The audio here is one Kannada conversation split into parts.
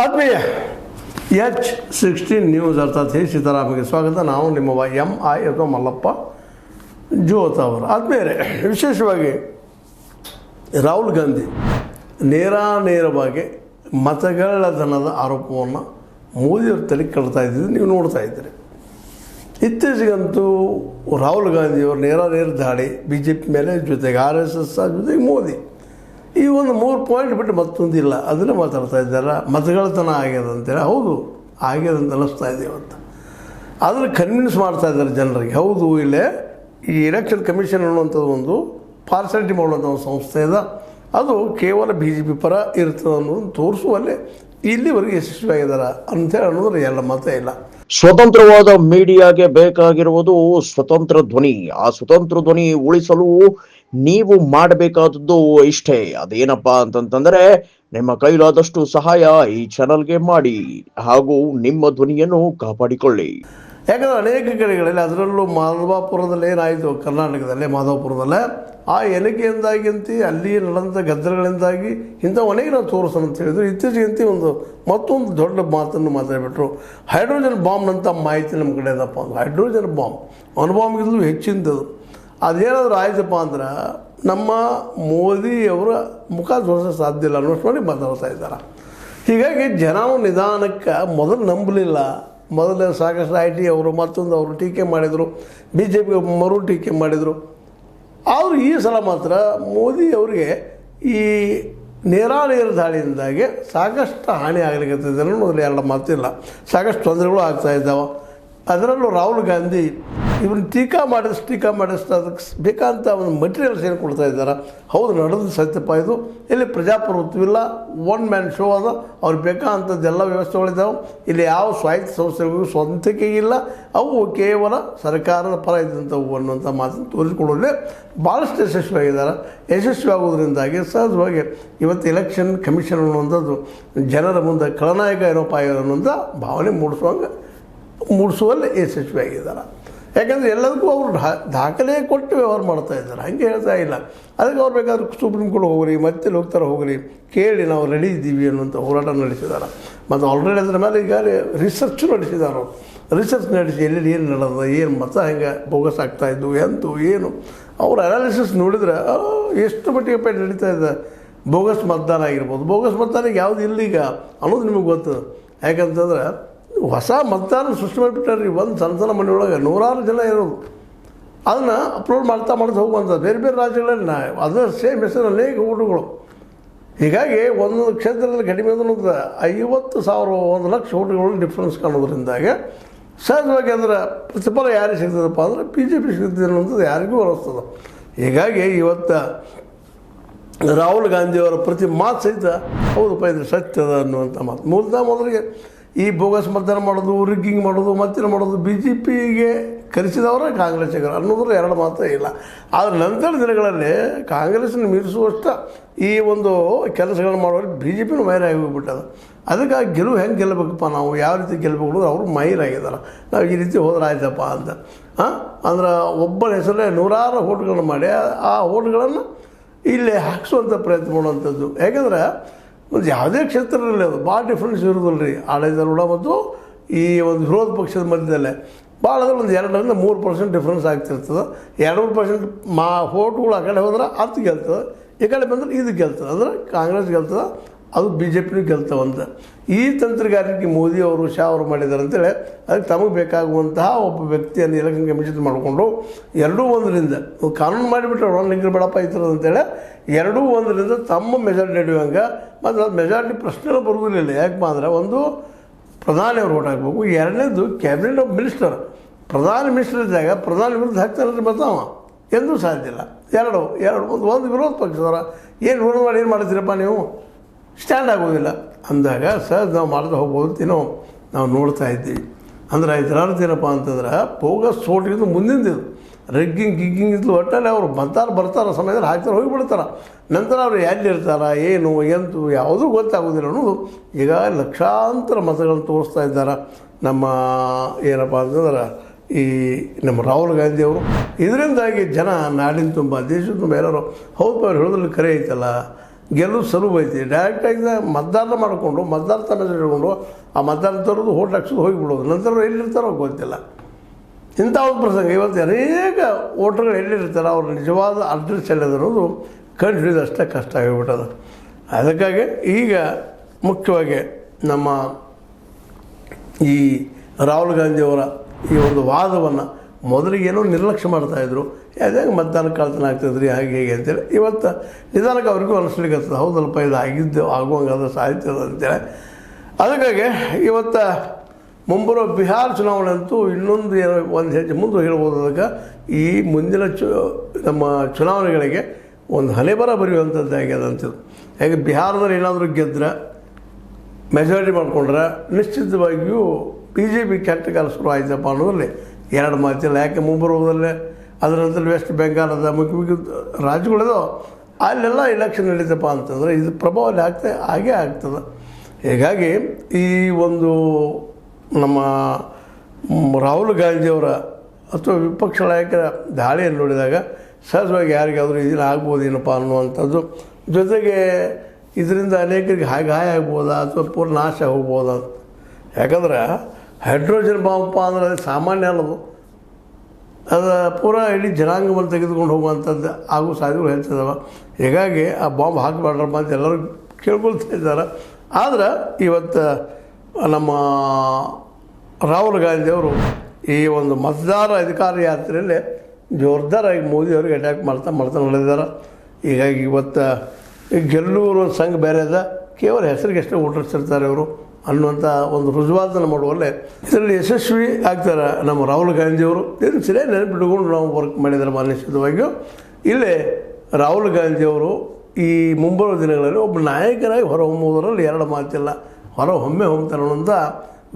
ಆತ್ಮೀಯ H16 ನ್ಯೂಸ್ ಅರ್ಥಾತ್ ಹೇ ಸೀತಾರಾಮಗೆ ಸ್ವಾಗತ. ನಾವು ನಿಮ್ಮ MI ಅಥವಾ ಮಲ್ಲಪ್ಪ ಜೋತ್ ಅವರು. ಆದ್ಮೇಲೆ ವಿಶೇಷವಾಗಿ ರಾಹುಲ್ ಗಾಂಧಿ ನೇರವಾಗಿ ಮತಗಳ್ಳತನದ ಆರೋಪವನ್ನು ಮೋದಿಯವ್ರ ತಲೆ ಕಳ್ತಾ ಇದ್ದಿದ್ದು ನೀವು ನೋಡ್ತಾ ಇದ್ದೀರಿ. ಇತ್ತೀಚೆಗಂತೂ ರಾಹುಲ್ ಗಾಂಧಿಯವರು ನೇರ ದಾಳಿ BJP ಮೇಲೆ, ಜೊತೆಗೆ RSS ಜೊತೆಗೆ ಮೋದಿ, ಈ ಒಂದು 3 ಪಾಯಿಂಟ್ ಬಿಟ್ಟು ಮತ್ತೊಂದಿಲ್ಲ. ಅದನ್ನೇ ಮಾತಾಡ್ತಾ ಇದ್ದಾರೆ. ಮತಗಳ್ತನ ಆಗ್ಯದ ಅಂತೇಳಿ. ಹೌದು, ಆಗ್ಯದಂತ ಅನ್ನಿಸ್ತಾ ಇದೆ ಇವತ್ತು. ಅದನ್ನು ಕನ್ವಿನ್ಸ್ ಮಾಡ್ತಾ ಇದ್ದಾರೆ ಜನರಿಗೆ. ಹೌದು, ಇಲ್ಲೇ ಈ ಎಲೆಕ್ಷನ್ ಕಮಿಷನ್ ಅನ್ನುವಂಥದ್ದು ಒಂದು ಪಾರ್ಸಾಲಿಟಿ ಮಾಡುವಂಥ ಒಂದು ಸಂಸ್ಥೆ ಇದೆ. ಅದು ಕೇವಲ BJP ಪರ ಇರ್ತದೆ ಅನ್ನೋದನ್ನು ತೋರಿಸುವಲ್ಲಿ ಇಲ್ಲಿವರೆಗೆ ಯಶಸ್ವಿಯಾಗಿದ್ದಾರೆ ಅಂತೇಳಿ ಅನ್ನೋದ್ರ ಎಲ್ಲ ಮತ ಇಲ್ಲ. ಸ್ವತಂತ್ರವಾದ ಮೀಡಿಯಾಗೆ ಬೇಕಾಗಿರುವುದು ಸ್ವತಂತ್ರ ಧ್ವನಿ. ಆ ಸ್ವತಂತ್ರ ಧ್ವನಿ ಉಳಿಸಲು ನೀವು ಮಾಡಬೇಕಾದದ್ದು ಇಷ್ಟೇ. ಅದೇನಪ್ಪಾ ಅಂತಂತಂದ್ರೆ ನಿಮ್ಮ ಕೈಲಾದಷ್ಟು ಸಹಾಯ ಈ ಚಾನಲ್ಗೆ ಮಾಡಿ ಹಾಗೂ ನಿಮ್ಮ ಧ್ವನಿಯನ್ನು ಕಾಪಾಡಿಕೊಳ್ಳಿ. ಯಾಕಂದರೆ ಅನೇಕ ಕಡೆಗಳಲ್ಲಿ, ಅದರಲ್ಲೂ ಮಾಧವಪುರದಲ್ಲಿ ಏನಾಯಿತು, ಕರ್ನಾಟಕದಲ್ಲೇ ಮಾಧವಪುರದಲ್ಲೇ ಆ ಎಣಿಕೆಯಿಂದಾಗಿ ಅಲ್ಲಿ ನಡೆದಂಥ ಗದ್ದಲಗಳಿಂದಾಗಿ ಇಂಥ ಅನೇಕ ನಾವು ತೋರಿಸೋಣ ಅಂತ ಹೇಳಿದ್ರು. ಇತ್ತೀಚೆಗಂತೆ ಮತ್ತೊಂದು ದೊಡ್ಡ ಮಾತನ್ನು ಮಾತಾಡಿಬಿಟ್ರು. ಹೈಡ್ರೋಜನ್ ಬಾಂಬ್ನಂಥ ಮಾಹಿತಿ ನಮ್ಮ ಕಡೆ ಇದಪ್ಪ ಅಂದ್ರೆ, ಹೈಡ್ರೋಜನ್ ಬಾಂಬ್ ಅನುಬಾಂಬ್ಗಿಂತಲೂ ಹೆಚ್ಚಿಂದದು. ಅದೇನಾದರೂ ಆಯ್ತಪ್ಪ ಅಂದ್ರೆ ನಮ್ಮ ಮೋದಿಯವರ ಮುಖ ತೋರಿಸೋ ಸಾಧ್ಯ ಇಲ್ಲ ಅನ್ನೋಷ್ಟು ಮಾಡಿ ಮಾತಾಡ್ತಾ ಇದ್ದಾರೆ. ಹೀಗಾಗಿ ಜನ ನಿಧಾನಕ್ಕೆ ಮೊದಲು ನಂಬಲಿಲ್ಲ. ಮೊದಲು ಸಾಕಷ್ಟು IT ಅವರು ಮತ್ತೊಂದು ಅವರು ಟೀಕೆ ಮಾಡಿದರು, BJP ಮರು ಟೀಕೆ ಮಾಡಿದರು. ಆದರೂ ಈ ಸಲ ಮಾತ್ರ ಮೋದಿ ಅವರಿಗೆ ಈ ನೇರ ದಾಳಿಯಿಂದಾಗಿ ಸಾಕಷ್ಟು ಹಾನಿ ಆಗಲಿಕ್ಕೆ ಅನ್ನೋದ್ರಲ್ಲಿ ಎರಡು ಮಾತಿಲ್ಲ. ಸಾಕಷ್ಟು ತೊಂದರೆಗಳು ಆಗ್ತಾಯಿದ್ದಾವೆ. ಅದರಲ್ಲೂ ರಾಹುಲ್ ಗಾಂಧಿ ಇವನ್ನ ಟೀಕಾ ಮಾಡಿದಷ್ಟು ಅದಕ್ಕೆ ಬೇಕಾದಂಥ ಒಂದು ಮಟೀರಿಯಲ್ಸ್ ಏನು ಕೊಡ್ತಾ ಇದ್ದಾರೆ. ಹೌದು, ನಡೆದು ಸತ್ಯಪ್ಪ. ಇದು ಇಲ್ಲಿ ಪ್ರಜಾಪ್ರಭುತ್ವವಿಲ್ಲ, ಒನ್ ಮ್ಯಾನ್ ಶೋ ಅದ. ಅವ್ರಿಗೆ ಬೇಕಾದಂಥದ್ದೆಲ್ಲ ವ್ಯವಸ್ಥೆಗಳಿದ್ದಾವೆ. ಇಲ್ಲಿ ಯಾವ ಸ್ವಾಯತ್ತ ಸಂಸ್ಥೆಗಳಿಗೂ ಸ್ವಂತಿಕೆ ಇಲ್ಲ. ಅವು ಕೇವಲ ಸರ್ಕಾರದ ಪರ ಇದ್ದಂಥವು ಅನ್ನುವಂಥ ಮಾತನ್ನು ತೋರಿಸಿಕೊಳ್ಳೋದೇ ಭಾಳಷ್ಟು ಯಶಸ್ವಿಯಾಗಿದ್ದಾರೆ. ಯಶಸ್ವಿಯಾಗೋದ್ರಿಂದಾಗಿ ಸಹಜವಾಗಿ ಇವತ್ತು ಎಲೆಕ್ಷನ್ ಕಮಿಷನ್ ಅನ್ನುವಂಥದ್ದು ಜನರ ಮುಂದೆ ಖಳನಾಯಕ ಏನಪ್ಪ ಅನ್ನುವಂಥ ಭಾವನೆ ಮೂಡಿಸುವಲ್ಲಿ ಯಶಸ್ವಿಯಾಗಿದ್ದಾರೆ. ಯಾಕಂದರೆ ಎಲ್ಲದಕ್ಕೂ ಅವರು ದಾಖಲೆ ಕೊಟ್ಟು ವ್ಯವಹಾರ ಮಾಡ್ತಾ ಇದ್ದಾರೆ. ಹಂಗೆ ಹೇಳ್ತಾ ಇಲ್ಲ. ಅದಕ್ಕೆ ಅವ್ರು ಬೇಕಾದ್ರೆ ಸುಪ್ರೀಂ ಕೋರ್ಟ್ ಹೋಗ್ರಿ, ಮತ್ತೆ ಹೋಗ್ತಾರೆ, ಹೋಗ್ರಿ, ಕೇಳಿ ನಾವು ರೆಡಿ ಇದ್ದೀವಿ ಅನ್ನುವಂಥ ಹೋರಾಟ ನಡೆಸಿದ್ದಾರೆ. ಮತ್ತು ಆಲ್ರೆಡಿ ಅದರ ಮೇಲೆ ಈಗ ರಿಸರ್ಚ್ ನಡೆಸಿದ್ದಾರೆ. ರಿಸರ್ಚ್ ನಡೆಸಿ ಎಲ್ಲೆಲ್ಲಿ ಏನು ನಡೆದ, ಏನು ಮತ ಹೆಂಗೆ ಬೋಗಸ್ ಆಗ್ತಾಯಿದ್ದು, ಏನು ಅವ್ರ ಅನಾಲಿಸಿಸ್ ನೋಡಿದ್ರೆ ಎಷ್ಟು ಮಟ್ಟಿಗೆ ನಡೀತಾ ಇದೆ. ಬೋಗಸ್ ಮತದಾನ ಆಗಿರ್ಬೋದು. ಬೋಗಸ್ ಮತದಾನಕ್ಕೆ ಯಾವುದು ಇಲ್ಲೀಗ ಅನ್ನೋದು ನಿಮಗೆ ಗೊತ್ತು. ಯಾಕಂತಂದ್ರೆ ಹೊಸ ಮತದಾನ ಸೃಷ್ಟಿ ಮಾಡಿಬಿಟ್ಟಾರ್ರಿ. ಒಂದು ಸಣ್ಣ ಮನೆಯೊಳಗೆ 100 ಜನ ಇರೋದು. ಅದನ್ನು ಅಪ್ಲೋಡ್ ಮಾಡ್ತಾ ಹೋಗುವಂಥ ಬೇರೆ ಬೇರೆ ರಾಜ್ಯಗಳಲ್ಲಿ ಅದರ ಸೇಮ್ ಹೆಸರು ಅನೇಕ ಓಟುಗಳು. ಹೀಗಾಗಿ ಒಂದೊಂದು ಕ್ಷೇತ್ರದಲ್ಲಿ ಕಡಿಮೆ ಅಂದ್ರೆ 50,000 1 ಲಕ್ಷ ಓಟುಗಳು ಡಿಫ್ರೆನ್ಸ್ ಕಾಣೋದ್ರಿಂದಾಗೆ ಸಹಜವಾಗಿ ಅದರ ಪ್ರತಿಫಲ ಯಾರಿಗೆ ಸಿಗ್ತದಪ್ಪ ಅಂದರೆ BJP ಸಿಗ್ತದೆ ಅನ್ನೋಂಥದ್ದು ಯಾರಿಗೂ ಅನ್ನಿಸ್ತದೆ. ಹೀಗಾಗಿ ಇವತ್ತು ರಾಹುಲ್ ಗಾಂಧಿಯವರ ಪ್ರತಿ ಮಾತು ಸಹಿತ ಹೌದಪ್ಪ ಇದು ಸತ್ಯದ ಅನ್ನುವಂಥ ಮಾತು. ಮೊದಲಿಗೆ ಈ ಬೋಗಸ್ ಮತದಾನ ಮಾಡೋದು, ರಿಗ್ಗಿಂಗ್ ಮಾಡೋದು, ಮತ್ತೇನು ಮಾಡೋದು, BJPಗೆ ಕರೆಸಿದವರ ಕಾಂಗ್ರೆಸ್ಸಿಗರು ಅನ್ನೋದ್ರ ಎರಡು ಮಾತೇ ಇಲ್ಲ. ಆದರೆ ನಂತರ ದಿನಗಳಲ್ಲಿ ಕಾಂಗ್ರೆಸ್ನ ಮೀರಿಸುವಷ್ಟು ಈ ಒಂದು ಕೆಲಸಗಳನ್ನು ಮಾಡೋರಿಗೆ BJPನೂ ಮೈರಾಗಿ ಹೋಗ್ಬಿಟ್ಟದ. ಅದಕ್ಕಾಗಿ ಹೆಂಗೆ ಗೆಲ್ಲಬೇಕಪ್ಪ, ನಾವು ಯಾವ ರೀತಿ ಗೆಲ್ಲಬೇಕು ಅವರು ಮೈರಾಗಿದ್ದಾರೆ. ನಾವು ಈ ರೀತಿ ಹೋದ್ರೆ ಆಯ್ತಪ್ಪ ಅಂತ ಅಂದ್ರೆ ಒಬ್ಬನ ಹೆಸರಲ್ಲೇ 100 ಓಟ್ಗಳನ್ನು ಮಾಡಿ ಆ ಓಟ್ಗಳನ್ನು ಇಲ್ಲೇ ಹಾಕಿಸುವಂಥ ಪ್ರಯತ್ನ ಮಾಡುವಂಥದ್ದು. ಯಾಕೆಂದ್ರೆ ಒಂದು ಯಾವುದೇ ಕ್ಷೇತ್ರದಲ್ಲಿ ಅದು ಭಾಳ ಡಿಫ್ರೆನ್ಸ್ ಇರೋದಿಲ್ಲ ರೀ. ಆಡಳಿತಾರೂಢ ಮತ್ತು ಈ ಒಂದು ವಿರೋಧ ಪಕ್ಷದ ಮಧ್ಯದಲ್ಲೇ ಭಾಳ ಅಂದರೆ ಒಂದು 2-3% ಡಿಫ್ರೆನ್ಸ್ ಆಗ್ತಿರ್ತದೆ. 2-3% ಓಟ್ಗಳು ಆ ಕಡೆ ಹೋದ್ರೆ ಅದು ಗೆಲ್ತದೆ, ಈ ಕಡೆ ಬಂದರೆ ಇದು ಗೆಲ್ತದೆ. ಅಂದರೆ ಕಾಂಗ್ರೆಸ್ ಗೆಲ್ತದೆ, ಅದು BJPನೂ ಗೆಲ್ತವಂತ. ಈ ತಂತ್ರಗಾರಿಕೆ ಮೋದಿ ಅವರು, ಶಾ ಅವರು ಮಾಡಿದ್ದಾರೆ ಅಂತೇಳಿ ಅದಕ್ಕೆ ತಮಗೆ ಬೇಕಾಗುವಂತಹ ಒಬ್ಬ ವ್ಯಕ್ತಿಯನ್ನು ಎಲೆಕ್ಷನ್ ಕಮಿಷನ್ ಮಾಡಿಕೊಂಡು 2-1ರಿಂದ ಕಾನೂನು ಮಾಡಿಬಿಟ್ರೆ ಒಂದು ನಿಗ್ರಹ ಬೇಡಪ್ಪ ಇರ್ತದೆ ಅಂತೇಳಿ 2-1ರಿಂದ ತಮ್ಮ ಮೆಜಾರಿಟಿ ನಡೆಯುವಂಗೆ. ಮತ್ತು ಅದು ಮೆಜಾರಿಟಿ ಪ್ರಶ್ನೆ ಬರುವುದಿಲ್ಲ. ಯಾಕಪ್ಪ ಅಂದರೆ ಒಂದು ಪ್ರಧಾನಿ ಅವ್ರು ಓಟ್ ಹಾಕಬೇಕು, ಎರಡನೇದು ಕ್ಯಾಬಿನೆಟ್ ಆಫ್ ಮಿನಿಸ್ಟರ್. ಪ್ರಧಾನಿ ಮಿನಿಸ್ಟರ್ ಇದ್ದಾಗ ಪ್ರಧಾನಿ ವಿರುದ್ಧ ಹಾಕ್ತಾನೆ ಬರ್ತಾವ, ಎಂದೂ ಸಾಧ್ಯ ಇಲ್ಲ. ಒಂದು ವಿರೋಧ ಪಕ್ಷದವರ ಏನು ವಿರೋಧ ಮಾಡಿ ಏನು ಮಾಡ್ತೀರಪ್ಪ ನೀವು, ಸ್ಟ್ಯಾಂಡ್ ಆಗೋದಿಲ್ಲ ಅಂದಾಗ ಸಹಜ ನಾವು ಮಾಡ್ತಾ ಹೋಗ್ಬೋದು ನಾವು ನೋಡ್ತಾ ಇದ್ದೀವಿ. ಅಂದ್ರೆ ಇದರ ಅರ್ಥ ಏನಪ್ಪ ಅಂತಂದ್ರೆ ಬೋಗಸ್ ಓಟಿಗಿಂತ ಮುಂದಿಂದು ಗಿಗ್ಗಿಂಗ್ ಇದ್ಲು ಒಟ್ಟಲ್ಲಿ ಅವರು ಬರ್ತಾರೆ ಸಮಯದಲ್ಲಿ ಹಾಕ್ತಾರೆ, ಹೋಗಿಬಿಡ್ತಾರೆ. ನಂತರ ಅವರು ಎಲ್ಲಿರ್ತಾರೆ, ಏನು ಎಂತು ಯಾವುದೂ ಗೊತ್ತಾಗೋದಿಲ್ಲ ಅನ್ನೋದು ಈಗ ಲಕ್ಷಾಂತರ ಮತಗಳನ್ನು ತೋರಿಸ್ತಾ ಇದ್ದಾರೆ ನಮ್ಮ ಏನಪ್ಪ ಅಂತಂದ್ರೆ ಈ ನಮ್ಮ ರಾಹುಲ್ ಗಾಂಧಿಯವರು. ಇದರಿಂದಾಗಿ ಜನ ನಾಡಿನ ತುಂಬ ದೇಶದ ತುಂಬ ಎಲ್ಲರೂ ಹೌದು ಅವ್ರು ಹೇಳೋದ್ರಲ್ಲಿ ಕರೆ ಐತಲ್ಲ, ಗೆಲ್ಲೋದು ಸುಲಭ ಐತಿ. ಡೈರೆಕ್ಟಾಗಿ ಮತದಾರ ಮಾಡಿಕೊಂಡು ಮತದಾರ ತನ್ನ ಇಟ್ಕೊಂಡು ಆ ಮತದಾರ ತರೋದು ಓಟ್ ಹಾಕ್ಸೋದು ಹೋಗಿಬಿಡೋದು. ನಂತರ ಎಲ್ಲಿರ್ತಾರೋ ಗೊತ್ತಿಲ್ಲ. ಇಂಥ ಒಂದು ಪ್ರಸಂಗ ಇವತ್ತು ಅನೇಕ ವೋಟರ್ಗಳು ಎಲ್ಲಿರ್ತಾರೆ ಅವ್ರ ನಿಜವಾದ ಅಡ್ರೆಸ್ ಎಲ್ಲಿರೋದು ಕಂಡು ಹಿಡಿದು ಅಷ್ಟೇ ಕಷ್ಟ ಆಗಿಬಿಟ್ಟದ. ಅದಕ್ಕಾಗಿ ಈಗ ಮುಖ್ಯವಾಗಿ ನಮ್ಮ ಈ ರಾಹುಲ್ ಗಾಂಧಿಯವರ ಈ ಒಂದು ವಾದವನ್ನು ಮೊದಲಿಗೇನೋ ನಿರ್ಲಕ್ಷ್ಯ ಮಾಡ್ತಾಯಿದ್ರು. ಅದೇ ಮತದಾನ ಕಳ್ತನ ಆಗ್ತದ್ರಿ ಹಾಗೆ ಹೇಗೆ ಅಂತೇಳಿ ಇವತ್ತು ನಿಧಾನಕ್ಕೆ ಅವ್ರಿಗೂ ಅನಿಸ್ಲಿಕ್ಕೆ ಹೌದಲ್ಪ ಇದು ಆಗಿದ್ದು ಆಗುವಂಗಾದ್ರೆ ಸಾಧ್ಯ ಅಂತೇಳಿ. ಅದಕ್ಕಾಗಿ ಇವತ್ತು ಮುಂಬರುವ ಬಿಹಾರ ಚುನಾವಣೆ ಅಂತೂ ಇನ್ನೊಂದು ಏನೋ ಒಂದು ಹೆಜ್ಜೆ ಮುಂದೆ ಹೇಳ್ಬೋದು. ಅದಕ್ಕೆ ಈ ಮುಂದಿನ ನಮ್ಮ ಚುನಾವಣೆಗಳಿಗೆ ಒಂದು ಹಣೆಬರ ಬರೆಯುವಂಥದ್ದು ಆಗ್ಯದ ಅಂತಿದ್ದು. ಹೇಗೆ ಬಿಹಾರದಲ್ಲಿ ಏನಾದರೂ ಗೆದ್ದರೆ ಮೆಜಾರಿಟಿ ಮಾಡಿಕೊಂಡ್ರೆ ನಿಶ್ಚಿತವಾಗಿಯೂ BJP ಕೆಟ್ಟ ಕಾಲ ಶುರು ಆಯ್ತಪ್ಪ ಅನ್ನೋದ್ರಲ್ಲಿ ಎರಡು ಮಾತಿಲ್ಲ. ಯಾಕೆ ಮುಂಬರುವುದಲ್ಲೇ ಅದರ ನಂತರ ವೆಸ್ಟ್ ಬೆಂಗಾಲದ ಮುಖ್ಯ ಮುಖ್ಯ ರಾಜ್ಯಗಳಿದೋ ಅಲ್ಲೆಲ್ಲ ಎಲೆಕ್ಷನ್ ನಡೀತಪ್ಪ ಅಂತಂದರೆ ಇದು ಪ್ರಭಾವ ಹಾಗೇ ಆಗ್ತದೆ. ಹೀಗಾಗಿ ಈ ಒಂದು ನಮ್ಮ ರಾಹುಲ್ ಗಾಂಧಿಯವರ ಅಥವಾ ವಿಪಕ್ಷ ನಾಯಕರ ದಾಳಿಯನ್ನು ನೋಡಿದಾಗ ಸಹಜವಾಗಿ ಯಾರಿಗಾದರೂ ಇದನ್ನು ಆಗ್ಬೋದೇನಪ್ಪ ಅನ್ನುವಂಥದ್ದು, ಜೊತೆಗೆ ಇದರಿಂದ ಅನೇಕರಿಗೆ ಹಾಯ ಆಗ್ಬೋದಾ ಅಥವಾ ಪೂರ್ಣ ನಾಶ ಹೋಗ್ಬೋದಾ. ಯಾಕಂದ್ರೆ ಹೈಡ್ರೋಜನ್ ಬಾಂಬಪ್ಪ ಅಂದ್ರೆ ಅದು ಸಾಮಾನ್ಯ ಅಲ್ಲದು, ಅದು ಪೂರಾ ಇಡೀ ಜನಾಂಗವನ್ನು ತೆಗೆದುಕೊಂಡು ಹೋಗುವಂಥದ್ದು ಆಗೋ ಸಾಧ್ಯಗಳು ಹೆಚ್ಚಿದಾವೆ. ಹೀಗಾಗಿ ಆ ಬಾಂಬ್ ಹಾಕಬೇಡ್ರಪ್ಪ ಅಂತ ಎಲ್ಲರೂ ಕೇಳ್ಕೊಳ್ತಾ ಇದ್ದಾರೆ. ಆದ್ರೆ ಇವತ್ತು ನಮ್ಮ ರಾಹುಲ್ ಗಾಂಧಿಯವರು ಈ ಒಂದು ಮತದಾರ ಅಧಿಕಾರ ಯಾತ್ರೆಯಲ್ಲಿ ಜೋರ್ದಾರಾಗಿ ಮೋದಿಯವ್ರಿಗೆ ಅಟ್ಯಾಕ್ ಮಾಡ್ತಾ ನಡೆದಿದ್ದಾರೆ. ಹೀಗಾಗಿ ಇವತ್ತು ಗೆಲ್ಲೂರು ಸಂಘ ಬೇರೆ ಅದ, ಕೇವಲ ಹೆಸರಿಗೆ ಎಷ್ಟೇ ಓಟರ್ಸಿರ್ತಾರೆ ಇವರು ಅನ್ನುವಂಥ ಒಂದು ರುಜುವಾತನ್ನು ಮಾಡುವಲ್ಲೇ ಇದರಲ್ಲಿ ಯಶಸ್ವಿ ಆಗ್ತಾರೆ ನಮ್ಮ ರಾಹುಲ್ ಗಾಂಧಿಯವರು. ಇದನ್ನು ಸರಿಯಾಗಿ ನೆನಪಿಟ್ಕೊಂಡು ನಾವು ವರ್ಕ್ ಮಾಡಿದ್ದಾರೆ. ನಿಶ್ಚಿತವಾಗಿಯೂ ಇಲ್ಲೇ ರಾಹುಲ್ ಗಾಂಧಿಯವರು ಈ ಮುಂಬರುವ ದಿನಗಳಲ್ಲಿ ಒಬ್ಬ ನಾಯಕರಾಗಿ ಹೊರಹೊಮ್ಮುವುದರಲ್ಲಿ ಎರಡು ಮಾತಿಲ್ಲ, ಹೊಮ್ತಾರೆ ಅನ್ನೋಂಥ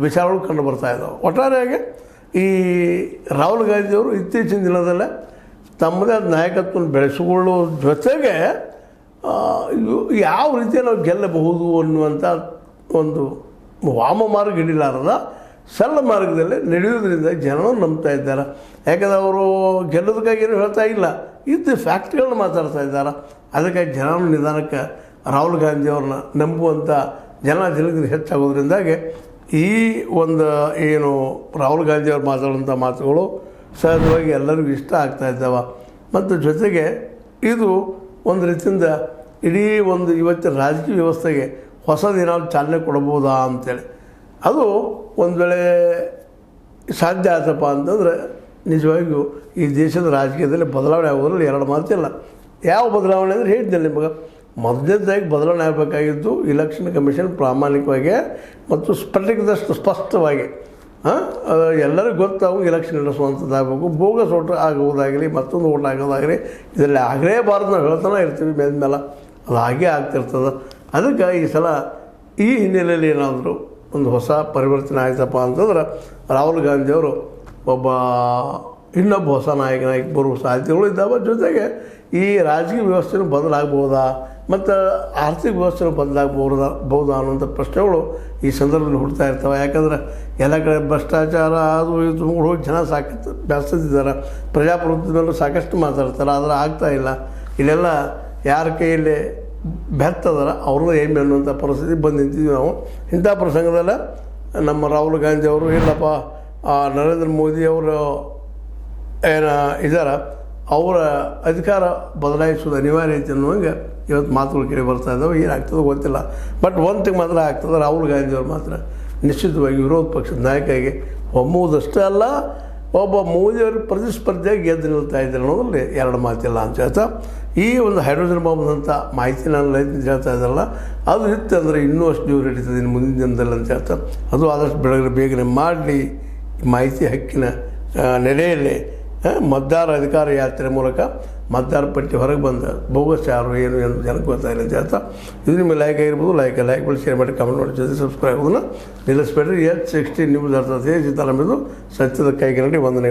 ವಿಚಾರಗಳು ಕಂಡು ಬರ್ತಾ ಇದ್ದಾವೆ. ಒಟ್ಟಾರೆಯಾಗಿ ಈ ರಾಹುಲ್ ಗಾಂಧಿಯವರು ಇತ್ತೀಚಿನ ದಿನದಲ್ಲೇ ತಮ್ಮದೇ ಆದ ನಾಯಕತ್ವವನ್ನು ಬೆಳೆಸಿಕೊಳ್ಳುವ ಜೊತೆಗೆ ಯಾವ ರೀತಿ ನಾವು ಗೆಲ್ಲಬಹುದು ಅನ್ನುವಂಥ ಒಂದು ವಾಮ ಮಾರ್ಗ ಹಿಡಿಲಾರದ ಸರಳ ಮಾರ್ಗದಲ್ಲಿ ನಡೆಯೋದ್ರಿಂದ ಜನರು ನಂಬ್ತಾ ಇದ್ದಾರೆ. ಯಾಕಂದರೆ ಅವರು ಗೆಲ್ಲೋದಕ್ಕಾಗಿ ಏನು ಹೇಳ್ತಾ ಇಲ್ಲ, ಇದ್ದು ಫ್ಯಾಕ್ಟ್ರಿಗಳನ್ನ ಮಾತಾಡ್ತಾ ಇದ್ದಾರೆ. ಅದಕ್ಕಾಗಿ ಜನರು ನಿಧಾನಕ್ಕೆ ರಾಹುಲ್ ಗಾಂಧಿಯವ್ರನ್ನ ನಂಬುವಂಥ ಜನರಿಗೆ ಹೆಚ್ಚಾಗೋದ್ರಿಂದಾಗಿ ಈ ಒಂದು ಏನು ರಾಹುಲ್ ಗಾಂಧಿಯವ್ರು ಮಾತಾಡುವಂಥ ಮಾತುಗಳು ಸಹಜವಾಗಿ ಎಲ್ಲರಿಗೂ ಇಷ್ಟ ಆಗ್ತಾ ಇದ್ದಾವೆ. ಮತ್ತು ಜೊತೆಗೆ ಇದು ಒಂದು ರೀತಿಯಿಂದ ಇಡೀ ಒಂದು ಇವತ್ತಿನ ರಾಜಕೀಯ ವ್ಯವಸ್ಥೆಗೆ ಹೊಸದೇನಾದ್ರು ಚಾಲನೆ ಕೊಡ್ಬೋದಾ ಅಂಥೇಳಿ. ಅದು ಒಂದು ವೇಳೆ ಸಾಧ್ಯ ಆಯ್ತಪ್ಪ ಅಂತಂದರೆ ನಿಜವಾಗಿಯೂ ಈ ದೇಶದ ರಾಜಕೀಯದಲ್ಲಿ ಬದಲಾವಣೆ ಆಗೋದ್ರಲ್ಲಿ ಎರಡು ಮಾತಿಲ್ಲ. ಯಾವ ಬದಲಾವಣೆ ಅಂದರೆ ಹೇಳಿದ್ದೇನೆ ನಿಮಗೆ, ಮೊದಲನೇದಾಗಿ ಬದಲಾವಣೆ ಆಗಬೇಕಾಗಿದ್ದು ಇಲೆಕ್ಷನ್ ಕಮಿಷನ್ ಪ್ರಾಮಾಣಿಕವಾಗಿ ಮತ್ತು ಸ್ಪಷ್ಟವಾಗಿ ಎಲ್ಲರಿಗೂ ಗೊತ್ತಾಗೂ ಎಲೆಕ್ಷನ್ ನಡೆಸುವಂಥದ್ದಾಗಬೇಕು. ಬೋಗಸ್ ಓಟ್ ಆಗುವುದಾಗಲಿ ಮತ್ತೊಂದು ಓಟ್ ಆಗೋದಾಗಲಿ ಇದರಲ್ಲಿ ಆಗಲೇಬಾರ್ದು ನಾವು ಹೇಳ್ತಾನೆ ಇರ್ತೀವಿ ಮೇಲ್ಮೇಲೆ, ಅದು ಹಾಗೇ ಆಗ್ತಿರ್ತದೆ. ಅದಕ್ಕೆ ಈ ಸಲ ಈ ಹಿನ್ನೆಲೆಯಲ್ಲಿ ಏನಾದರೂ ಒಂದು ಹೊಸ ಪರಿವರ್ತನೆ ಆಯ್ತಪ್ಪ ಅಂತಂದ್ರೆ ರಾಹುಲ್ ಗಾಂಧಿಯವರು ಇನ್ನೊಬ್ಬ ಹೊಸ ನಾಯಕನಾಗಿ ಬರುವ ಸಾಧ್ಯತೆಗಳು ಇದ್ದಾವೆ. ಜೊತೆಗೆ ಈ ರಾಜಕೀಯ ವ್ಯವಸ್ಥೆಯೂ ಬದಲಾಗ್ಬೋದಾ ಮತ್ತು ಆರ್ಥಿಕ ವ್ಯವಸ್ಥೆಯೂ ಬದಲಾಗಬಹುದಾ ಅನ್ನೋಂಥ ಪ್ರಶ್ನೆಗಳು ಈ ಸಂದರ್ಭದಲ್ಲಿ ಹುಡ್ತಾ ಇರ್ತವೆ. ಯಾಕಂದರೆ ಎಲ್ಲ ಕಡೆ ಭ್ರಷ್ಟಾಚಾರ ಅದು ಇದು ಹೋಗಿ ಜನ ಸಾಕಷ್ಟು ಬೆಳೆಸ್ತಿದ್ದಾರೆ, ಪ್ರಜಾಪ್ರಭುತ್ವದಲ್ಲೂ ಸಾಕಷ್ಟು ಮಾತಾಡ್ತಾರೆ, ಆದರೆ ಆಗ್ತಾಯಿಲ್ಲ. ಇಲ್ಲೆಲ್ಲ ಯಾರ ಕೈಯಲ್ಲಿ ಬೆತ್ತದರ ಅವ್ರದ್ದು ಏಮೆ ಅನ್ನುವಂಥ ಪರಿಸ್ಥಿತಿ ಬಂದು ನಿಂತಿದ್ವಿ ನಾವು. ಇಂಥ ಪ್ರಸಂಗದಲ್ಲ ನಮ್ಮ ರಾಹುಲ್ ಗಾಂಧಿ ಅವರು ಇಲ್ಲಪ್ಪ ನರೇಂದ್ರ ಮೋದಿಯವರು ಇದ್ದಾರೆ, ಅವರ ಅಧಿಕಾರ ಬದಲಾಯಿಸೋದು ಅನಿವಾರ್ಯ ಐತೆ ಅನ್ನುವಂಗೆ ಇವತ್ತು ಮಾತುಗಳು ಕೇಳಿ ಬರ್ತಾ ಇದ್ದಾವೆ. ಏನಾಗ್ತದೋ ಗೊತ್ತಿಲ್ಲ. ಬಟ್ ಒಂದಿಗೆ ಮಾತ್ರ ಆಗ್ತದೆ, ರಾಹುಲ್ ಗಾಂಧಿಯವರು ಮಾತ್ರ ನಿಶ್ಚಿತವಾಗಿ ವಿರೋಧ ಪಕ್ಷದ ನಾಯಕಿಯಾಗಿ ಹೊಮ್ಮುವುದಷ್ಟೇ ಅಲ್ಲ, ಒಬ್ಬ ಮೋದಿಯವರು ಪ್ರತಿಸ್ಪರ್ಧಿಯಾಗಿ ಗೆದ್ದು ನಿಲ್ತಾ ಇದ್ದಾರೆ ಅನ್ನೋದ್ರಲ್ಲಿ ಎರಡು ಮಾತಿಲ್ಲ ಅಂತ ಹೇಳ್ತಾ ಈ ಒಂದು ಹೈಡ್ರೋಜನ್ ಬಾಂಬ್ನಂಥ ಮಾಹಿತಿ ನಾನು ಹೇಳ್ತಾ ಇದ್ದಾರಲ್ಲ, ಅದು ಇತ್ತು ಅಂದರೆ ಇನ್ನೂ ಅಷ್ಟು ಜೋರು ಹಿಡಿತದೆ ಇನ್ನು ಮುಂದಿನ ದಿನದಲ್ಲಿ ಅಂತ ಹೇಳ್ತಾ ಅದು ಆದಷ್ಟು ಬೇಗನೆ ಮಾಡಲಿ. ಮಾಹಿತಿ ಹಕ್ಕಿನ ನೆಲೆಯಲ್ಲಿ ಮತದಾರ ಅಧಿಕಾರ ಯಾತ್ರೆ ಮೂಲಕ ಮತದಾರ ಪಟ್ಟಿ ಹೊರಗೆ ಬಂದ ಬೋಗಸ್ ಯಾರು ಏನು ಜನಕ್ಕೆ ಗೊತ್ತಾಗಿಲ್ಲ ಅಂತ ಹೇಳ್ತಾ ಇದು ನಿಮಗೆ ಲೈಕ್ ಆಗಿರ್ಬೋದು. ಲೈಕ್ ಮಾಡಿ ಶೇರ್ ಮಾಡಿ ಕಮೆಂಟ್ ಮಾಡಿ ಜೊತೆ ಸಬ್ಸ್ಕ್ರೈಬ್ ಆಗೋದನ್ನು ನಿಲ್ಲಿಸ್ಬೇಡ್ರಿ. H16 ನ್ಯೂಸ್ ಅರ್ಥಾತ್ ಸತ್ಯದ ಕೈಗೆ ನಡಿ ವಂದನೆಗಳು.